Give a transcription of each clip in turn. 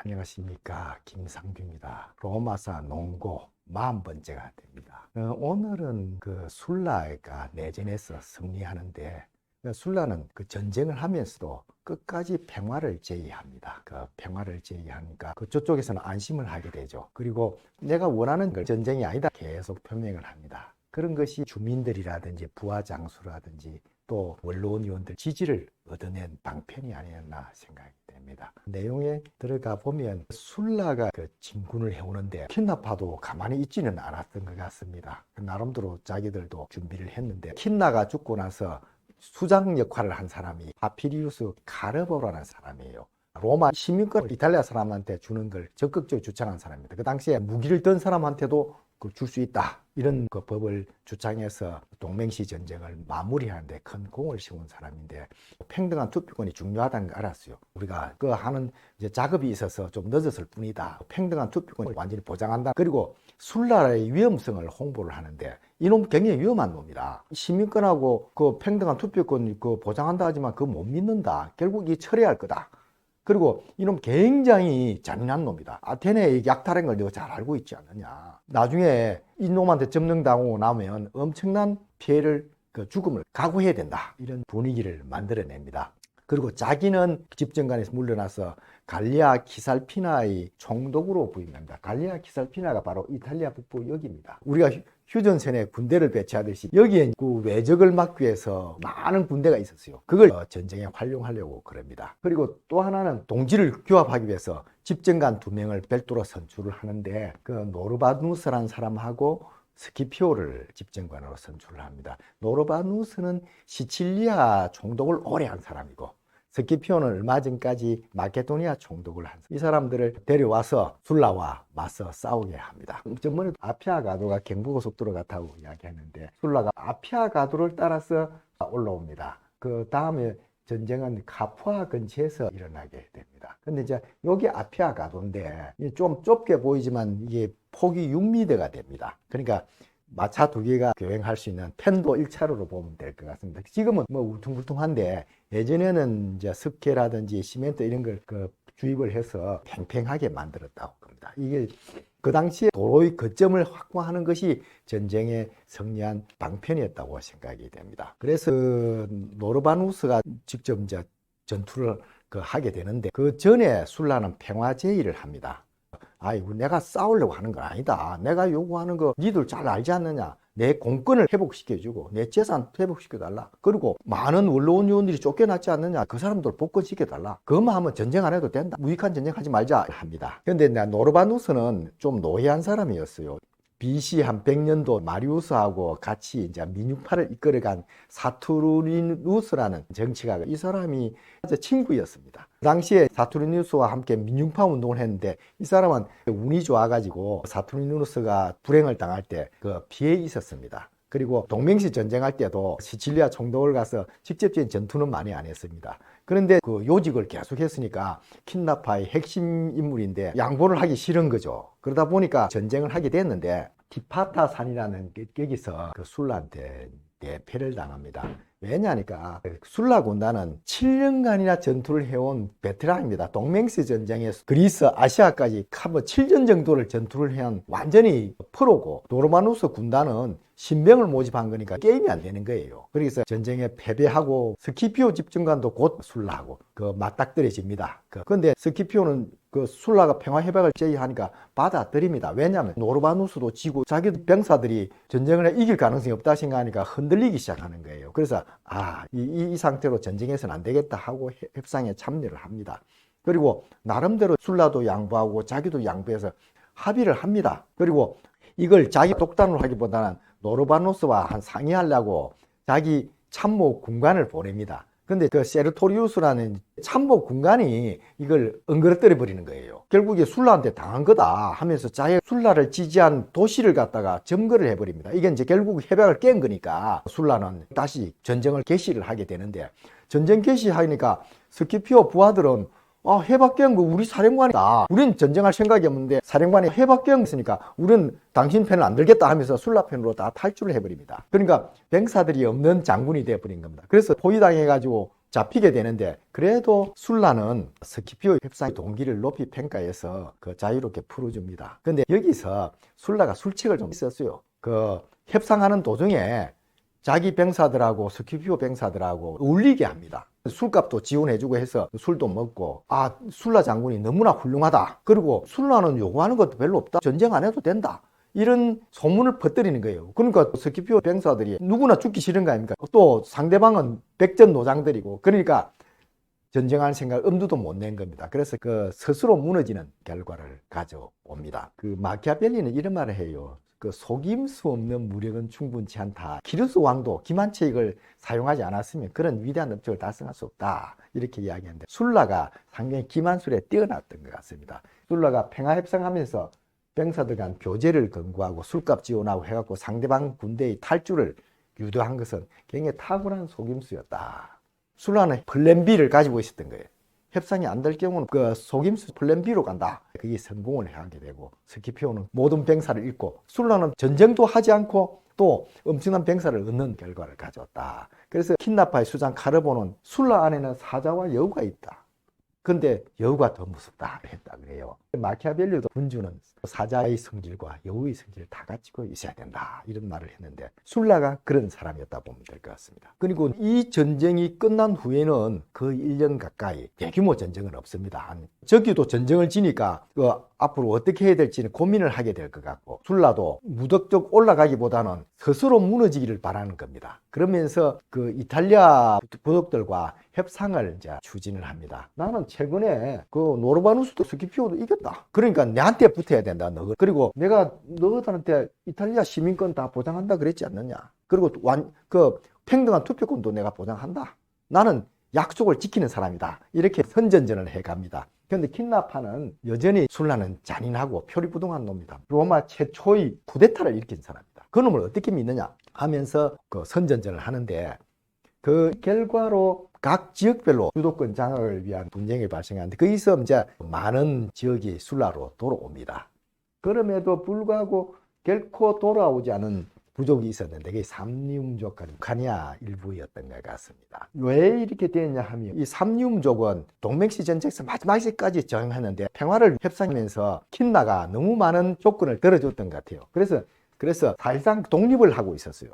안녕하십니까, 김상규입니다. 로마서 농고 40번째가 됩니다. 오늘은 술라가 내전에서 승리하는데, 술라는 전쟁을 하면서도 끝까지 평화를 제의합니다. 평화를 제의하니까 저쪽에서는 안심을 하게 되죠. 그리고 내가 원하는 걸 전쟁이 아니다 계속 표명을 합니다. 그런 것이 주민들이라든지 부하장수라든지 또 원로원 의원들 지지를 얻어낸 방편이 아니었나 생각이 됩니다. 내용에 들어가 보면 술라가 진군을 해오는데 킨나파도 가만히 있지는 않았던 것 같습니다. 나름대로 자기들도 준비를 했는데, 킨나가 죽고 나서 수장 역할을 한 사람이 파피리우스 카르보라는 사람이에요. 로마 시민권을 이탈리아 사람한테 주는 걸 적극적으로 주창한 사람입니다. 그 당시에 무기를 든 사람한테도 줄 수 있다, 이런 법을 주창해서 동맹시 전쟁을 마무리하는데 큰 공을 세운 사람인데, 평등한 투표권이 중요하다는 걸 알았어요. 우리가 하는 작업이 있어서 좀 늦었을 뿐이다. 평등한 투표권을 완전히 보장한다. 그리고 술라의 위험성을 홍보를 하는데, 이놈 굉장히 위험한 놈이다. 시민권하고 평등한 투표권 보장한다 하지만 그거 못 믿는다. 결국 이 철회할 거다. 그리고 이놈 굉장히 잔인한 놈이다. 아테네의 약탈한 걸 너가 잘 알고 있지 않느냐. 나중에 이놈한테 점령당하고 나면 엄청난 피해를, 죽음을 각오해야 된다, 이런 분위기를 만들어냅니다. 그리고 자기는 집정관에서 물러나서 갈리아 키살피나의 총독으로 부임합니다. 갈리아 키살피나가 바로 이탈리아 북부 여기입니다. 우리가 휴전선에 군대를 배치하듯이 여기에 외적을 막기 위해서 많은 군대가 있었어요. 그걸 전쟁에 활용하려고 그럽니다. 그리고 또 하나는 동지를 규합하기 위해서 집정관 2명을 별도로 선출을 하는데, 노르바누스라는 사람하고 스키피오를 집정관으로 선출을 합니다. 노르바누스는 시칠리아 총독을 오래 한 사람이고, 스키피오는 얼마 전까지 마케도니아 총독을 한, 이 사람들을 데려와서 술라와 맞서 싸우게 합니다. 저번에 아피아가도가 경부고속도로 같다고 이야기했는데, 술라가 아피아가도를 따라서 올라옵니다. 그 다음에 전쟁은 카푸아 근처에서 일어나게 됩니다. 근데 이제 여기 아피아가도인데 좀 좁게 보이지만 이게 폭이 6m가 됩니다. 그러니까 마차 2개가 교행할 수 있는 편도 1차로로 보면 될 것 같습니다. 지금은 울퉁불퉁한데, 예전에는 이제 석회라든지 시멘트 이런 걸 주입을 해서 팽팽하게 만들었다고 합니다. 이게 그 당시에 도로의 거점을 확보하는 것이 전쟁에 승리한 방편이었다고 생각이 됩니다. 그래서 노르바누스가 직접 이제 전투를 하게 되는데, 그 전에 술라는 평화 제의를 합니다. 아이고, 내가 싸우려고 하는 건 아니다. 내가 요구하는 거 니들 잘 알지 않느냐. 내 공권을 회복시켜주고 내 재산 회복시켜달라. 그리고 많은 원로원 의원들이 쫓겨났지 않느냐. 그 사람들 복권시켜달라. 그것만 하면 전쟁 안 해도 된다. 무익한 전쟁 하지 말자 합니다. 그런데 노르바누스는 좀 노예한 사람이었어요. BC 한 100년도 마리우스하고 같이 이제 민중파를 이끌어간 사투르니누스라는 정치가가, 이 사람이 친구였습니다. 그 당시에 사투르니누스와 함께 민중파 운동을 했는데, 이 사람은 운이 좋아가지고 사투르니누스가 불행을 당할 때 피해 있었습니다. 그리고 동맹시 전쟁할 때도 시칠리아 총독을 가서 직접적인 전투는 많이 안 했습니다. 그런데 요직을 계속 했으니까 킨나파의 핵심 인물인데 양보를 하기 싫은 거죠. 그러다 보니까 전쟁을 하게 됐는데, 티파타 산이라는 여기서 술라한테 대패를 당합니다. 왜냐하니까 술라 군단은 7년간이나 전투를 해온 베테랑입니다. 동맹시 전쟁에서 그리스, 아시아까지 7년 정도를 전투를 해온 완전히 프로고, 노르바누스 군단은 신병을 모집한 거니까 게임이 안 되는 거예요. 그래서 전쟁에 패배하고 스키피오 집정관도 곧 술라하고 맞닥뜨려집니다. 그런데 스키피오는 술라가 평화협약을 제의하니까 받아들입니다. 왜냐하면 노르바누스도 지고 자기 병사들이 전쟁을 이길 가능성이 없다 생각하니까 흔들리기 시작하는 거예요. 그래서 이 상태로 전쟁에서는 안 되겠다 하고 협상에 참여를 합니다. 그리고 나름대로 술라도 양보하고 자기도 양보해서 합의를 합니다. 그리고 이걸 자기 독단으로 하기보다는 노르바누스와 상의하려고 자기 참모 군관을 보냅니다. 근데 세르토리우스라는 참모 군관이 이걸 엉거러뜨려 버리는 거예요. 결국에 술라한테 당한 거다 하면서 자기 술라를 지지한 도시를 갖다가 점거를 해버립니다. 이게 이제 결국 협약을 깬 거니까 술라는 다시 전쟁을 개시를 하게 되는데, 전쟁 개시하니까 스키피오 부하들은 해박 깨은 거 우리 사령관이다. 우린 전쟁할 생각이 없는데 사령관이 해박 깨은 있으니까 우린 당신 편을 안 들겠다 하면서 술라 편으로 다 탈출을 해버립니다. 그러니까 병사들이 없는 장군이 되어버린 겁니다. 그래서 포위당해가지고 잡히게 되는데, 그래도 술라는 스키피오 협상의 동기를 높이 평가해서 그 자유롭게 풀어줍니다. 근데 여기서 술라가 술책을 좀 썼어요. 그 협상하는 도중에 자기 병사들하고 스키피오 병사들하고 울리게 합니다. 술값도 지원해주고 해서 술도 먹고, 아, 술라 장군이 너무나 훌륭하다. 그리고 술라는 요구하는 것도 별로 없다. 전쟁 안 해도 된다. 이런 소문을 퍼뜨리는 거예요. 그러니까 스키피오 병사들이 누구나 죽기 싫은 거 아닙니까? 또 상대방은 백전노장들이고, 그러니까 전쟁할 생각 엄두도 못 낸 겁니다. 그래서 그 스스로 무너지는 결과를 가져옵니다. 그 마키아벨리는 이런 말을 해요. 그 속임 수 없는 무력은 충분치 않다. 키루스 왕도 기만체익을 사용하지 않았으면 그런 위대한 업적을 달성할 수 없다. 이렇게 이야기하는데, 술라가 상당히 기만술에 뛰어났던 것 같습니다. 술라가 평화협상하면서 병사들 간 교제를 권고하고 술값 지원하고 해갖고 상대방 군대의 탈주를 유도한 것은 굉장히 탁월한 속임수였다. 술라는 플랜 B를 가지고 있었던 거예요. 협상이 안 될 경우는 그 속임수 플랜 B로 간다. 그게 성공을 하게 되고, 스키피오는 모든 병사를 잃고, 술라는 전쟁도 하지 않고 또 엄청난 병사를 얻는 결과를 가져왔다. 그래서 킨나파의 수장 카르보는 술라 안에는 사자와 여우가 있다. 근데 여우가 더 무섭다 했다 그래요. 마키아벨리도 군주는 사자의 성질과 여우의 성질을 다 갖추고 있어야 된다, 이런 말을 했는데, 술라가 그런 사람이었다 보면 될 것 같습니다. 그리고 이 전쟁이 끝난 후에는 거의 1년 가까이 대규모 전쟁은 없습니다. 적기도 전쟁을 지니까 그 앞으로 어떻게 해야 될지는 고민을 하게 될 것 같고, 술라도 무덕적 올라가기보다는 스스로 무너지기를 바라는 겁니다. 그러면서 그 이탈리아 부족들과 협상을 이제 추진을 합니다. 나는 최근에 그 노르바누스도 스키피오도 이겼다. 그러니까 내한테 붙어야 된다, 너. 그리고 내가 너희들한테 이탈리아 시민권 다 보장한다 그랬지 않느냐. 그리고 그 평등한 투표권도 내가 보장한다. 나는 약속을 지키는 사람이다. 이렇게 선전전을 해갑니다. 그런데 킨나파는 여전히 술라는 잔인하고 표리부동한 놈이다. 로마 최초의 쿠데타를 일으킨 사람이다. 그 놈을 어떻게 믿느냐 하면서 그 선전전을 하는데, 그 결과로 각 지역별로 주도권 장악을 위한 분쟁이 발생하는데, 거기서 이제 많은 지역이 술라로 돌아옵니다. 그럼에도 불구하고 결코 돌아오지 않은 부족이 있었는데, 그게 삼리움족과 루카니아 일부였던 것 같습니다. 왜 이렇게 되었냐 하면, 이 삼리움족은 동맹시 전쟁에서 마지막까지 저항하는데 평화를 협상하면서 킨나가 너무 많은 조건을 들어줬던 것 같아요. 그래서 사실상 독립을 하고 있었어요.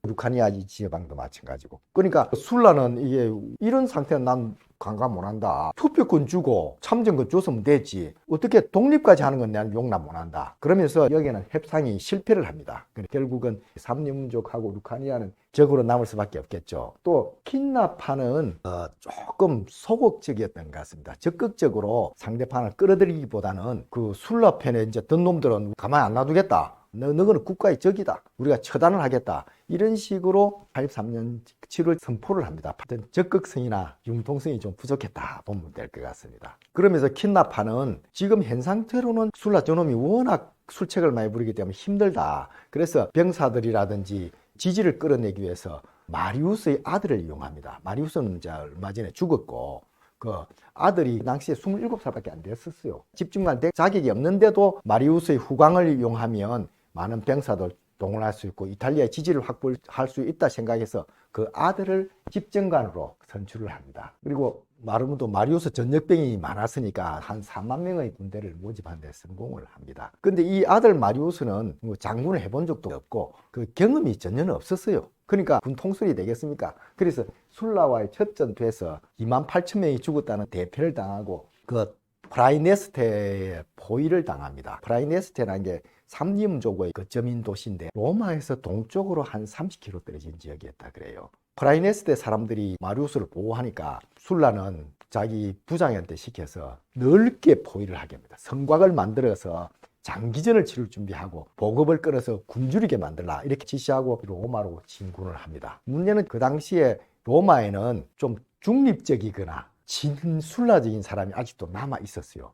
루카니아 지방도 마찬가지고. 그러니까 술라는 이게 이런 상태는 난 관감 못한다. 투표권 주고 참정권 줬으면 되지. 어떻게 독립까지 하는 건 나는 용납 못한다. 그러면서 여기는 협상이 실패를 합니다. 결국은 삼림족하고 루카니아는 적으로 남을 수밖에 없겠죠. 또 킨나파는 조금 소극적이었던 것 같습니다. 적극적으로 상대방을 끌어들이기보다는 그 술라 편에 이제 든 놈들은 가만히 안 놔두겠다. 너는 국가의 적이다. 우리가 처단을 하겠다. 이런 식으로 83년 7월 선포를 합니다. 적극성이나 융통성이 좀 부족했다 보면 될 것 같습니다. 그러면서 킨나파는 지금 현 상태로는 술라 저놈이 워낙 술책을 많이 부리기 때문에 힘들다. 그래서 병사들이라든지 지지를 끌어내기 위해서 마리우스의 아들을 이용합니다. 마리우스는 이제 얼마 전에 죽었고, 그 아들이 당시에 27살밖에 안 됐었어요. 집중관 될 자격이 없는데도 마리우스의 후광을 이용하면 많은 병사들 동원할 수 있고 이탈리아의 지지를 확보할 수 있다 생각해서 그 아들을 집정관으로 선출을 합니다. 그리고 마르무도 마리우스 전역병이 많았으니까 한 4만 명의 군대를 모집하는 데 성공을 합니다. 근데 이 아들 마리우스는 뭐 장군을 해본 적도 없고 그 경험이 전혀 없었어요. 그러니까 군 통솔이 되겠습니까? 그래서 술라와의 첫 전투에서 2만 8천 명이 죽었다는 대패를 당하고 그 프라이네스테에 포위를 당합니다. 프라이네스테라는 게 삼림족의 거점인 도시인데 로마에서 동쪽으로 한 30km 떨어진 지역이었다 그래요. 프라이네스테 사람들이 마리우스를 보호하니까 술라는 자기 부장한테 시켜서 넓게 포위를 하게 합니다. 성곽을 만들어서 장기전을 치를 준비하고 보급을 끌어서 굶주리게 만들라 이렇게 지시하고 로마로 진군을 합니다. 문제는 그 당시에 로마에는 좀 중립적이거나 진술라적인 사람이 아직도 남아 있었어요.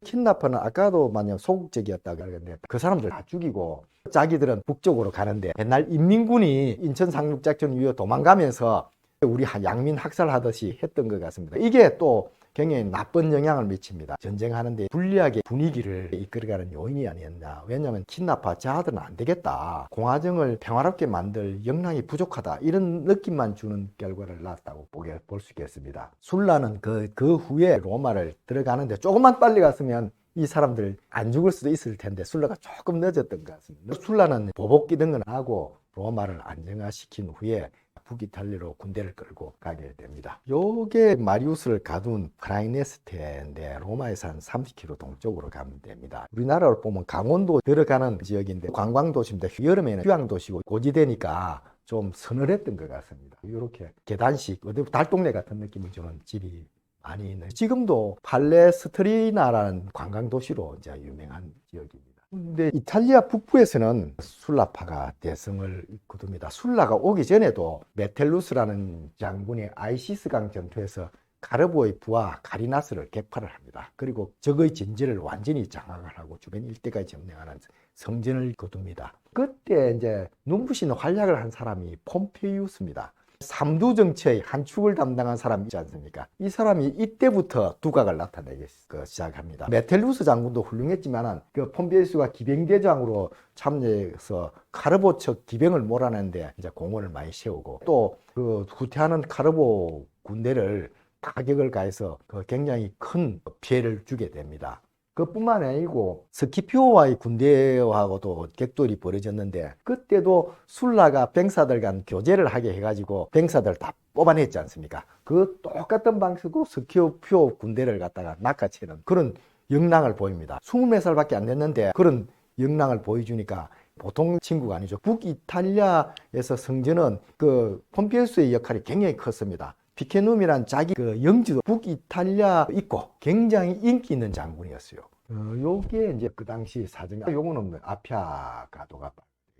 킨나파는 아까도 만약 소극적이었다고 하는데 그 사람들 다 죽이고 자기들은 북쪽으로 가는데 옛날 인민군이 인천 상륙작전 이후에 도망가면서 우리 양민 학살하듯이 했던 것 같습니다. 이게 또 굉장히 나쁜 영향을 미칩니다. 전쟁하는데 불리하게 분위기를 이끌어가는 요인이 아니었나. 왜냐하면 킨나파 저하들은 안 되겠다. 공화정을 평화롭게 만들 역량이 부족하다. 이런 느낌만 주는 결과를 낳았다고 볼 수 있겠습니다. 술라는 그 후에 로마를 들어가는데 조금만 빨리 갔으면 이 사람들 안 죽을 수도 있을 텐데 술라가 조금 늦었던 것 같습니다. 술라는 보복 기등을 하고 로마를 안정화시킨 후에 북이탈리아로 군대를 끌고 가게 됩니다. 요게 마리우스를 가둔 프라이네스테인데 로마에서 한 30km 동쪽으로 가면 됩니다. 우리나라로 보면 강원도 들어가는 지역인데 관광도시입니다. 여름에는 휴양도시고 고지대니까 좀 서늘했던 것 같습니다. 이렇게 계단식 어디 달동네 같은 느낌을 주는 집이 많이 있는, 지금도 팔레스트리나라는 관광도시로 이제 유명한 지역입니다. 근데 이탈리아 북부에서는 술라파가 대성을 거둡니다. 술라가 오기 전에도 메텔루스라는 장군이 아이시스강 전투에서 카르보의 부하 가리나스를 격파를 합니다. 그리고 적의 진지를 완전히 장악을 하고 주변 일대까지 점령하는 성전을 거둡니다. 그때 이제 눈부신 활약을 한 사람이 폼페이우스입니다. 삼두 정치의 한 축을 담당한 사람이 있지 않습니까? 이 사람이 이때부터 두각을 나타내기 시작합니다. 메텔루스 장군도 훌륭했지만 그 폼페이우스가 기병대장으로 참여해서 카르보 측 기병을 몰아내는데 이제 공헌을 많이 세우고, 또 그 후퇴하는 카르보 군대를 타격을 가해서 굉장히 큰 피해를 주게 됩니다. 그뿐만 아니고 스키피오와의 군대하고도 격돌이 벌어졌는데, 그때도 술라가 병사들 간 교제를 하게 해가지고 병사들 다 뽑아냈지 않습니까? 그 똑같은 방식으로 스키피오 군대를 갖다가 낚아채는 그런 역량을 보입니다. 20몇 살밖에 안 됐는데 그런 역량을 보여주니까 보통 친구가 아니죠. 북이탈리아에서 성전은 그 폼페이우스의 역할이 굉장히 컸습니다. 피케눔이란 자기 그 영지도 북이탈리아 있고 굉장히 인기 있는 장군이었어요. 요게 이제 그 당시 사정. 요거는 아피아가도가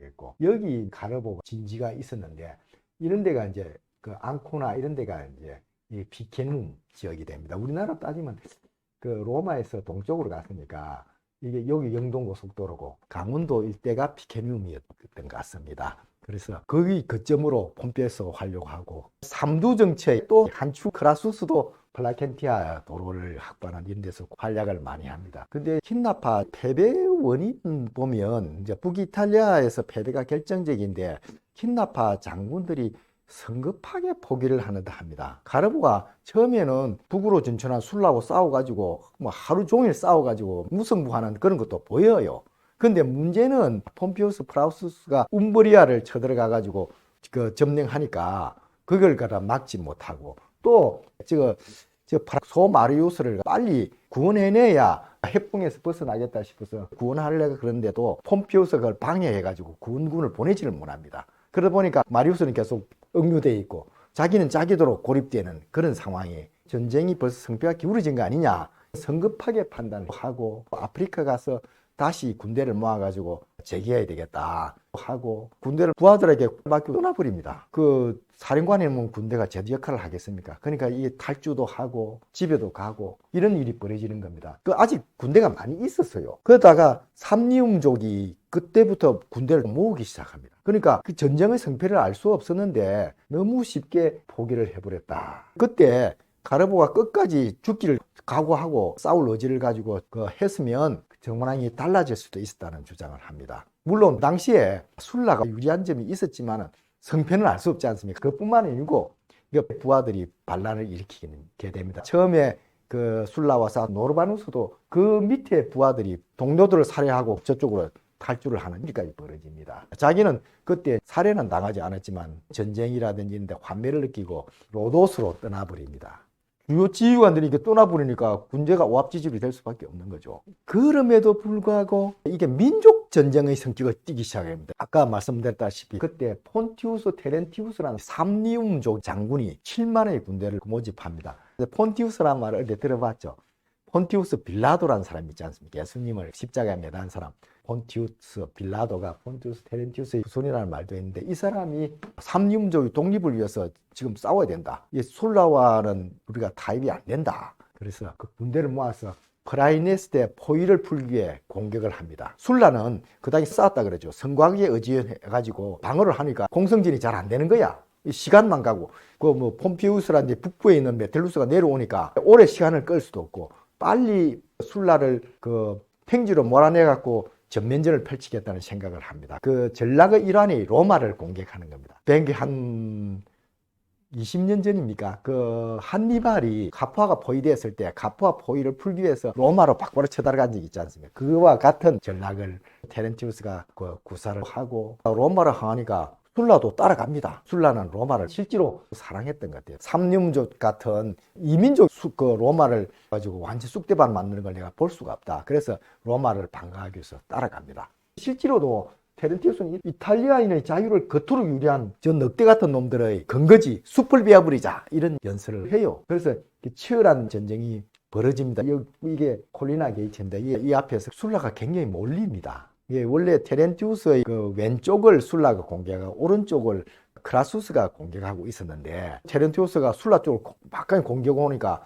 있고, 여기 가르보 진지가 있었는데 이런 데가 이제 그 앙코나 이런 데가 이제 이 피케눔 지역이 됩니다. 우리나라 따지면 그 로마에서 동쪽으로 갔으니까 이게 여기 영동고속도로고 강원도 일대가 피케눔이었던 것 같습니다. 그래서 거기 거점으로 폼페이우스가 활용하고, 삼두 정치의 또 한축 크라수스도 플라켄티아 도로를 확보하는 이런 데서 활약을 많이 합니다. 근데 킨나파 패배 원인 보면 이제 북이탈리아에서 패배가 결정적인데, 킨나파 장군들이 성급하게 포기를 하는다 합니다. 가르보가 처음에는 북으로 진출한 술라하고 싸워가지고 뭐 하루 종일 싸워가지고 무승부하는 그런 것도 보여요. 근데 문제는 폼페이우스 프라우스가 움브리아를 쳐들어가 가지고 그 점령하니까 그걸 갖다 막지 못하고, 또 소 마리우스를 빨리 구원해내야 핵붕에서 벗어나겠다 싶어서 구원하려고 그러는데도 폼페이우스가 그걸 방해해 가지고 구원군을 보내지를 못합니다. 그러다 보니까 마리우스는 계속 억류돼 있고 자기는 자기도로 고립되는 그런 상황이, 전쟁이 벌써 성패가 기울어진 거 아니냐, 성급하게 판단하고 아프리카 가서 다시 군대를 모아가지고 재개해야 되겠다 하고 군대를 부하들에게 맡기고 떠나버립니다. 그 사령관이면 군대가 제도 역할을 하겠습니까? 그러니까 이게 탈주도 하고 집에도 가고 이런 일이 벌어지는 겁니다. 그 아직 군대가 많이 있었어요. 그러다가 삼리움족이 그때부터 군대를 모으기 시작합니다. 그러니까 그 전쟁의 성패를 알 수 없었는데 너무 쉽게 포기를 해버렸다. 그때 가르보가 끝까지 죽기를 각오하고 싸울 의지를 가지고 했으면 정황이 달라질 수도 있었다는 주장을 합니다. 물론 당시에 술라가 유리한 점이 있었지만 성패는 알 수 없지 않습니까? 그뿐만 아니고 부하들이 반란을 일으키게 됩니다. 처음에 그 술라와 노르바누스도 그 밑에 부하들이 동료들을 살해하고 저쪽으로 탈주를 하는 일까지 벌어집니다. 자기는 그때 살해는 당하지 않았지만 전쟁이라든지 이런 데 환멸을 느끼고 로도스로 떠나버립니다. 주요 지휘관들이 이게 떠나버리니까 군대가 오합지졸이 될 수밖에 없는 거죠. 그럼에도 불구하고 이게 민족 전쟁의 성격을 띠기 시작합니다. 아까 말씀드렸다시피 그때 폰티우스 테렌티우스라는 삼리움족 장군이 7만의 군대를 모집합니다. 폰티우스라는 말을 어디 들어봤죠? 폰티우스 빌라도라는 사람이 있지 않습니까? 예수님을 십자가에 매단 사람. 폰티우스 빌라도가 폰티우스 테렌티우스의 후손이라는 말도 있는데, 이 사람이 삼림족의 독립을 위해서 지금 싸워야 된다. 이 술라와는 우리가 타협이 안 된다. 그래서 그 군대를 모아서 프라이네스테 포위를 풀기 위해 공격을 합니다. 술라는 그 당시 싸웠다 그러죠. 성곽에 의지해가지고 방어를 하니까 공성전이 잘 안 되는 거야. 시간만 가고 그 뭐 폼피우스라든지 북부에 있는 메텔루스가 내려오니까 오래 시간을 끌 수도 없고 빨리 술라를 그 팽지로 몰아내 갖고 전면전을 펼치겠다는 생각을 합니다. 그 전략의 일환이 로마를 공격하는 겁니다. 비행기 한 20년 전입니까? 그 한니발이 가포아가 포위되었을 때 가포아 포위를 풀기 위해서 로마로 밖으로 쳐들어간 적이 있지 않습니까? 그와 같은 전략을 테렌티우스가 그 구사를 하고 로마를 향하니까 술라도 따라갑니다. 술라는 로마를 실제로 사랑했던 것 같아요. 삼림족 같은 이민족 그 로마를 가지고 완전 쑥대밭 만드는 걸 내가 볼 수가 없다. 그래서 로마를 방어하기 위해서 따라갑니다. 실제로도 테렌티우스는 이탈리아인의 자유를 겉으로 유리한 저 늑대 같은 놈들의 근거지 숲을 베어버리자 이런 연설을 해요. 그래서 치열한 전쟁이 벌어집니다. 이게 콜리나 게이츠인데 이 앞에서 술라가 굉장히 몰립니다. 이게 원래 테렌티우스의 그 왼쪽을 술라가 공격하고 오른쪽을 크라수스가 공격하고 있었는데 테렌티우스가 술라 쪽을 막강히 공격하니까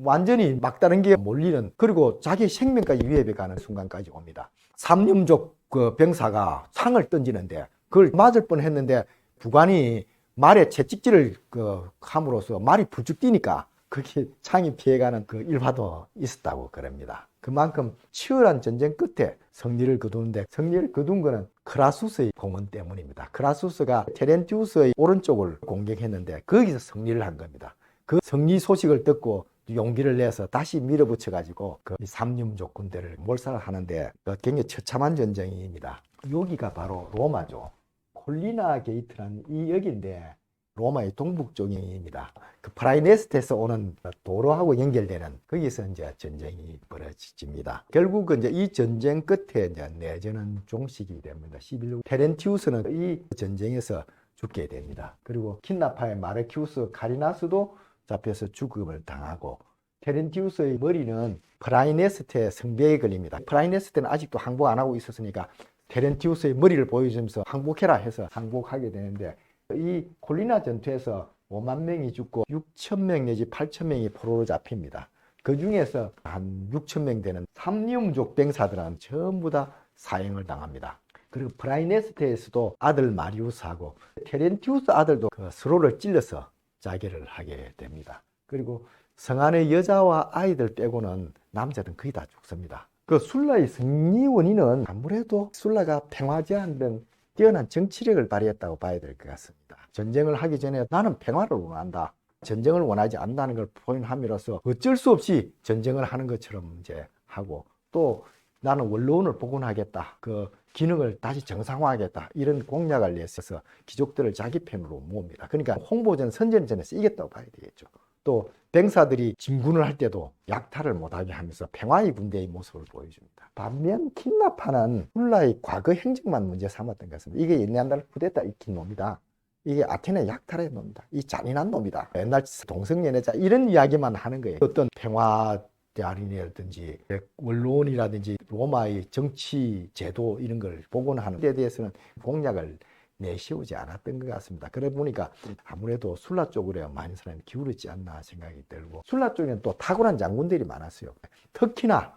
완전히 막다른 게 몰리는, 그리고 자기 생명까지 위협에 가는 순간까지 옵니다. 삼림족 그 병사가 창을 던지는데 그걸 맞을 뻔했는데 부관이 말에 채찍질을 그 함으로써 말이 불쭉 뛰니까 그렇게 창이 피해가는 그 일화도 있었다고 그럽니다. 그만큼 치열한 전쟁 끝에 승리를 거두는데 승리를 거둔 거는 크라수스의 공헌 때문입니다. 크라수스가 테렌티우스의 오른쪽을 공격했는데 거기서 승리를 한 겁니다. 그 승리 소식을 듣고 용기를 내서 다시 밀어붙여 가지고 그 삼림족 군대를 몰살을 하는데 굉장히 처참한 전쟁입니다. 여기가 바로 로마죠. 콜리나 게이트라는 이 역인데 로마의 동북쪽입니다. 그 프라이네스트에서 오는 도로하고 연결되는 거기서 이제 전쟁이 벌어집니다. 결국 이제 이 전쟁 끝에 이제 내전은 종식이 됩니다. 11월 테렌티우스는 이 전쟁에서 죽게 됩니다. 그리고 킨나파의 마르키우스 카리나스도 잡혀서 죽음을 당하고 테렌티우스의 머리는 프라이네스트의 성배에 걸립니다. 프라이네스트는 아직도 항복 안 하고 있었으니까 테렌티우스의 머리를 보여주면서 항복해라 해서 항복하게 되는데 이 콜리나 전투에서 5만 명이 죽고 6천 명 내지 8천 명이 포로로 잡힙니다. 그 중에서 한 6천 명 되는 삼림족 병사들은 전부 다 사형을 당합니다. 그리고 프라이네스트에서도 아들 마리우스하고 테렌티우스 아들도 그 서로를 찔러서 자결을 하게 됩니다. 그리고 성 안의 여자와 아이들 빼고는 남자들은 거의 다 죽습니다. 그 술라의 승리 원인은 아무래도 술라가 평화 제안 등 뛰어난 정치력을 발휘했다고 봐야 될 것 같습니다. 전쟁을 하기 전에 나는 평화를 원한다, 전쟁을 원하지 않는다는 걸 표현함으로써 어쩔 수 없이 전쟁을 하는 것처럼 이제 하고, 또 나는 원로원을 복원하겠다, 그 기능을 다시 정상화하겠다, 이런 공약을 내서 귀족들을 자기 편으로 모읍니다. 그러니까 홍보전 선전전에서 이겼다고 봐야 되겠죠. 또 병사들이 진군을 할 때도 약탈을 못하게 하면서 평화의 군대의 모습을 보여줍니다. 반면 킨나파는 술라의 과거 행적만 문제 삼았던 것 같습니다. 이게 옛날 쿠데타 일으킨 놈이다, 이게 아테네 약탈의 놈이다, 이 잔인한 놈이다, 옛날 동성연애자, 이런 이야기만 하는 거예요. 어떤 평화 대할인이라든지 원로원이라든지 로마의 정치 제도 이런 걸 복원하는 데 대해서는 공약을 내세우지 않았던 것 같습니다. 그래 보니까 아무래도 술라 쪽으로 많은 사람이 기울었지 않나 생각이 들고, 술라 쪽에는 또 탁월한 장군들이 많았어요. 특히나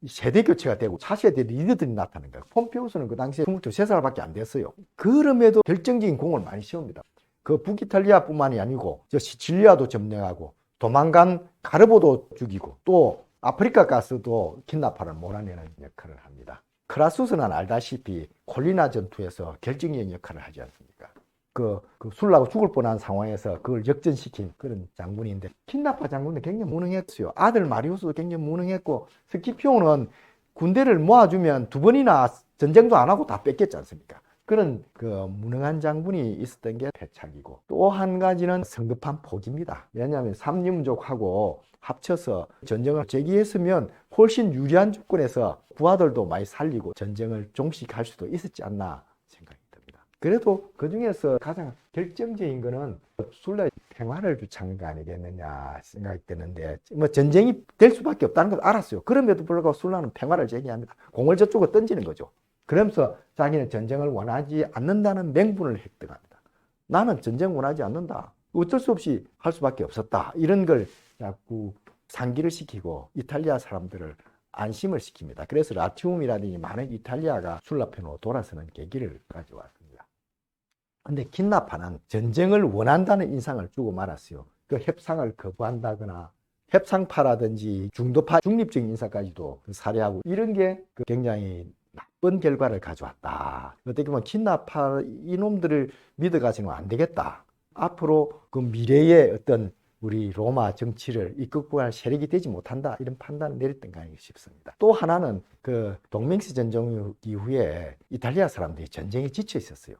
세대 교체가 되고 차세대 리더들이 나타나는 거예요. 폼피우스는 그 당시에 22살밖에 안 됐어요. 그럼에도 결정적인 공을 많이 세웁니다. 그 북이탈리아뿐만이 아니고 저 시칠리아도 점령하고 도망간 가르보도 죽이고 또 아프리카 가서도 킨나파를 몰아내는 역할을 합니다. 크라수스는 알다시피 콜리나 전투에서 결정적인 역할을 하지 않습니까? 그 술라고 죽을 뻔한 상황에서 그걸 역전시킨 그런 장군인데, 킨나파 장군은 굉장히 무능했어요. 아들 마리우스도 굉장히 무능했고, 스키피오는 군대를 모아주면 2번이나 전쟁도 안 하고 다 뺏겼지 않습니까? 그런 그 무능한 장군이 있었던 게 패착이고, 또 한 가지는 성급한 포기입니다. 왜냐하면 삼림족하고 합쳐서 전쟁을 제기했으면 훨씬 유리한 조건에서 부하들도 많이 살리고 전쟁을 종식할 수도 있었지 않나 생각이 듭니다. 그래도 그 중에서 가장 결정적인 거는 술라의 평화를 주창한 거 아니겠느냐 생각이 드는데, 뭐 전쟁이 될 수밖에 없다는 걸 알았어요. 그럼에도 불구하고 술라는 평화를 제기합니다. 공을 저쪽으로 던지는 거죠. 그러면서 자기는 전쟁을 원하지 않는다는 맹분을 획득합니다. 나는 전쟁 원하지 않는다, 어쩔 수 없이 할 수밖에 없었다, 이런 걸 자꾸 상기를 시키고 이탈리아 사람들을 안심을 시킵니다. 그래서 라티움이라든지 많은 이탈리아가 술라 편으로 돌아서는 계기를 가져왔습니다. 근데 킨나파는 전쟁을 원한다는 인상을 주고 말았어요. 그 협상을 거부한다거나 협상파라든지 중도파 중립적인 인사까지도 살해하고 이런 게 굉장히 나쁜 결과를 가져왔다. 어떻게 보면 킨나파 이놈들을 믿어가지는 안 되겠다. 앞으로 그 미래의 어떤 우리 로마 정치를 이끌고 갈 세력이 되지 못한다. 이런 판단을 내렸던 거 아닌가 싶습니다. 또 하나는 그 동맹시 전쟁 이후에 이탈리아 사람들이 전쟁에 지쳐 있었어요.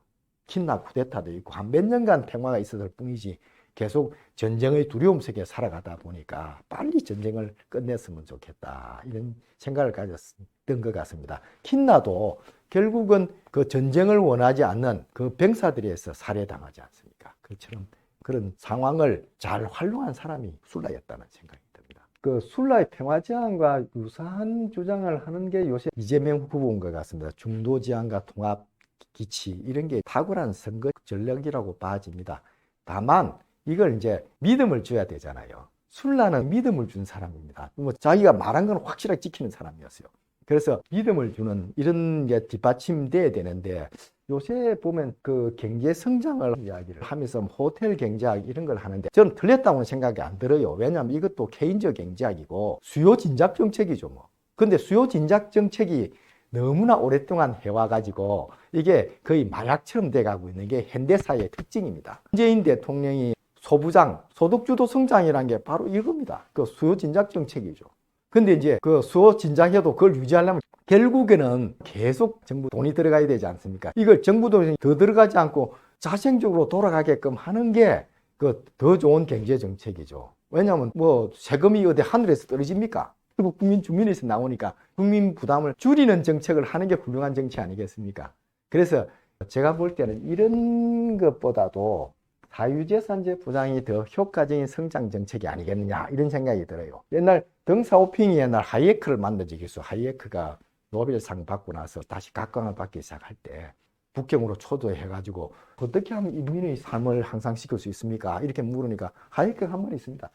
킨나 쿠데타도 있고 한 몇 년간 평화가 있었을 뿐이지 계속 전쟁의 두려움 속에 살아가다 보니까 빨리 전쟁을 끝냈으면 좋겠다. 이런 생각을 가졌던 것 같습니다. 킨나도 결국은 그 전쟁을 원하지 않는 그 병사들에 의해서 살해당하지 않습니까? 그처럼 그런 상황을 잘 활용한 사람이 술라였다는 생각이 듭니다. 그 술라의 평화제안과 유사한 주장을 하는 게 요새 이재명 후보인 것 같습니다. 중도지향과 통합 기치 이런 게 탁월한 선거 전략이라고 봐집니다. 다만 이걸 이제 믿음을 줘야 되잖아요. 술라는 믿음을 준 사람입니다. 뭐 자기가 말한 건 확실하게 지키는 사람이었어요. 그래서 믿음을 주는 이런 게 뒷받침돼야 되는데 요새 보면 그 경제 성장을 이야기를 하면서 호텔 경제학 이런 걸 하는데 저는 틀렸다고는 생각이 안 들어요. 왜냐하면 이것도 케인즈 경제학이고 수요 진작 정책이죠 뭐. 근데 수요 진작 정책이 너무나 오랫동안 해와가지고 이게 거의 마약처럼 돼가고 있는 게 현대사회의 특징입니다. 문재인 대통령이 소부장, 소득주도 성장이라는 게 바로 이겁니다. 그 수요 진작 정책이죠. 근데 이제 그 수요 진작해도 그걸 유지하려면 결국에는 계속 정부 돈이 들어가야 되지 않습니까? 이걸 정부 돈이 더 들어가지 않고 자생적으로 돌아가게끔 하는 게 그 더 좋은 경제 정책이죠. 왜냐하면 뭐 세금이 어디 하늘에서 떨어집니까? 결국 국민 주민에서 나오니까 국민 부담을 줄이는 정책을 하는 게 훌륭한 정치 아니겠습니까? 그래서 제가 볼 때는 이런 것보다도 사유재산제 보장이 더 효과적인 성장 정책이 아니겠느냐 이런 생각이 들어요. 옛날 덩사오핑이 옛날 하이에크를 만든 적이 있어. 하이에크가 노벨상 받고 나서 다시 각광을 받기 시작할 때 북경으로 초도해가지고 어떻게 하면 인민의 삶을 향상시킬 수 있습니까? 이렇게 물으니까 하이에크가 한 말이 있습니다.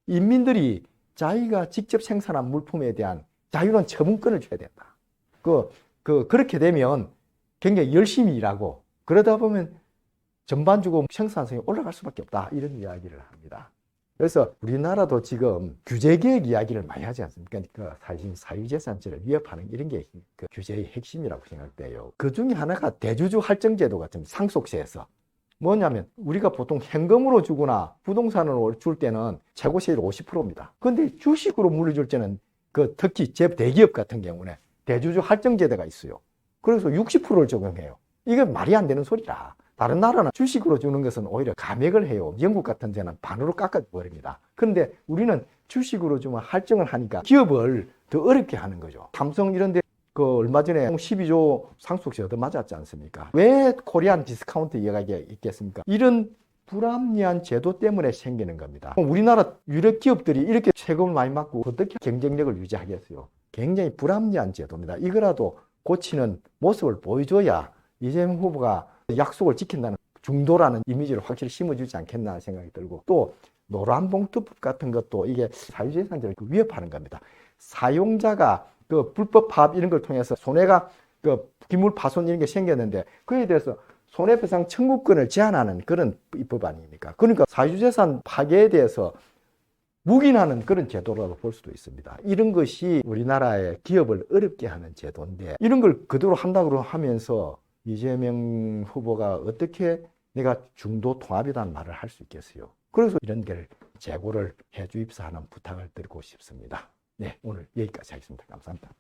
인민들이 자기가 직접 생산한 물품에 대한 자유로운 처분권을 줘야 된다. 그렇게 되면 굉장히 열심히 일하고 그러다 보면 전반적으로 생산성이 올라갈 수밖에 없다. 이런 이야기를 합니다. 그래서 우리나라도 지금 규제개혁 이야기를 많이 하지 않습니까? 사실 사유재산제를 위협하는 이런 게 그 규제의 핵심이라고 생각돼요. 그 중에 하나가 대주주 할증제도 같은 상속세에서 뭐냐면 우리가 보통 현금으로 주거나 부동산으로 줄 때는 최고 세율 50%입니다. 근데 주식으로 물려줄 때는 특히 대기업 같은 경우는 대주주 할증제도가 있어요. 그래서 60%를 적용해요. 이게 말이 안 되는 소리라. 다른 나라는 주식으로 주는 것은 오히려 감액을 해요. 영국 같은 데는 반으로 깎아버립니다. 그런데 우리는 주식으로 주면 할증을 하니까 기업을 더 어렵게 하는 거죠. 삼성 이런 데 얼마 전에 12조 상속세 얻어맞았지 않습니까? 왜 코리안 디스카운트 이야기가 있겠습니까? 이런 불합리한 제도 때문에 생기는 겁니다. 우리나라 유력 기업들이 이렇게 세금을 많이 받고 어떻게 경쟁력을 유지하겠어요? 굉장히 불합리한 제도입니다. 이거라도 고치는 모습을 보여줘야 이재명 후보가 약속을 지킨다는 중도라는 이미지를 확실히 심어주지 않겠나 생각이 들고 또 노란봉투법 같은 것도 이게 사유재산제를 위협하는 겁니다. 사용자가 불법 파업 이런 걸 통해서 손해가 기물 파손 이런 게 생겼는데 그에 대해서 손해배상 청구권을 제한하는 그런 입법 아닙니까? 그러니까 사유재산 파괴에 대해서 묵인하는 그런 제도라고 볼 수도 있습니다. 이런 것이 우리나라의 기업을 어렵게 하는 제도인데 이런 걸 그대로 한다고 하면서 이재명 후보가 어떻게 내가 중도 통합이라는 말을 할 수 있겠어요? 그래서 이런 걸 재고를 해 주입사 하는 부탁을 드리고 싶습니다. 네, 오늘 여기까지 하겠습니다. 감사합니다.